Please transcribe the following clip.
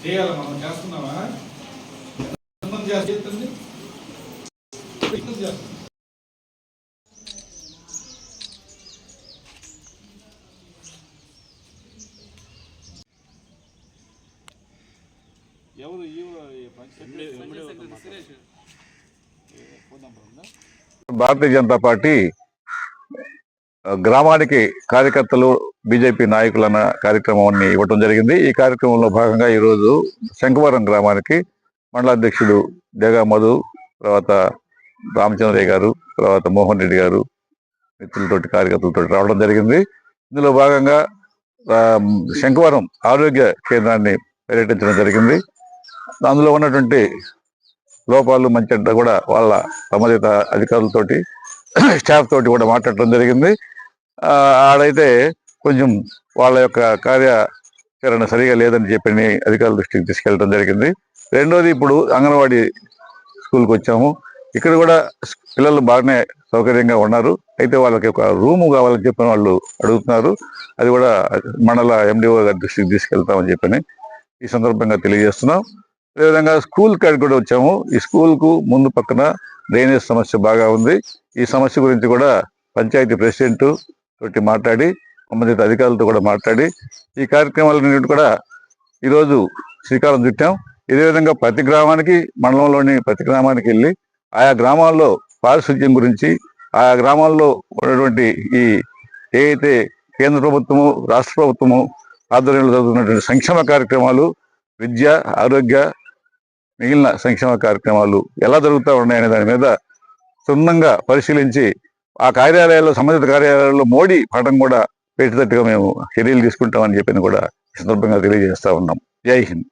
చేయాలి మనం చేస్తున్నావా చేస్తుంది ఎవరు భారతీయ జనతా పార్టీ గ్రామానికి కార్యకర్తలు బీజేపీ నాయకులన్న కార్యక్రమాన్ని ఇవ్వటం జరిగింది. ఈ కార్యక్రమంలో భాగంగా ఈరోజు శంఖవరం గ్రామానికి మండలాధ్యక్షుడు దేగా మధు, తర్వాత రామచంద్రయ్య గారు, తర్వాత మోహన్ రెడ్డి గారు మిత్రులతోటి కార్యకర్తలతో రావడం జరిగింది. ఇందులో భాగంగా శంఖవరం ఆరోగ్య కేంద్రాన్ని పర్యటించడం జరిగింది. అందులో ఉన్నటువంటి లోపాలు మంచి కూడా వాళ్ళ సంబంధిత అధికారులతోటి స్టాఫ్ తోటి కూడా మాట్లాడటం జరిగింది. ఆడైతే కొంచెం వాళ్ళ యొక్క కార్యాచరణ సరిగా లేదని చెప్పి అధికారుల దృష్టికి తీసుకెళ్ళడం జరిగింది. రెండోది, ఇప్పుడు అంగన్వాడీ స్కూల్కి వచ్చాము. ఇక్కడ కూడా పిల్లలు బాగానే సౌకర్యంగా ఉన్నారు. అయితే వాళ్ళకి ఒక రూము కావాలని చెప్పిన వాళ్ళు అడుగుతున్నారు. అది కూడా మండల ఎండిఓ గారి దృష్టికి తీసుకెళ్తామని చెప్పని ఈ సందర్భంగా తెలియజేస్తున్నాం. అదేవిధంగా స్కూల్ కాడికి కూడా వచ్చాము. ఈ స్కూల్కు ముందు పక్కన డ్రైనేజ్ సమస్య బాగా ఉంది. ఈ సమస్య గురించి కూడా పంచాయతీ ప్రెసిడెంట్ తోటి మాట్లాడి సంబంధిత అధికారులతో కూడా మాట్లాడి ఈ కార్యక్రమాలన్నింటి కూడా ఈరోజు శ్రీకారం చుట్టాం. ఇదే విధంగా ప్రతి గ్రామానికి, మండలంలోని ప్రతి గ్రామానికి వెళ్ళి ఆయా గ్రామాల్లో పారిశుద్ధ్యం గురించి, ఆయా గ్రామాల్లో ఉన్నటువంటి ఈ ఏదైతే కేంద్ర ప్రభుత్వము, రాష్ట్ర ప్రభుత్వము ఆధ్వర్యంలో జరుగుతున్నటువంటి సంక్షేమ కార్యక్రమాలు, విద్య, ఆరోగ్య, మిగిలిన సంక్షేమ కార్యక్రమాలు ఎలా జరుగుతూ ఉన్నాయనే దాని మీద క్షుణ్ణంగా పరిశీలించి ఆ కార్యాలయాల్లో, సంబంధిత కార్యాలయాల్లో మోడీ పటం కూడా పెట్టేటట్టుగా మేము చర్యలు తీసుకుంటామని చెప్పి కూడా ఈ సందర్భంగా తెలియజేస్తా ఉన్నాం. జై హింద్.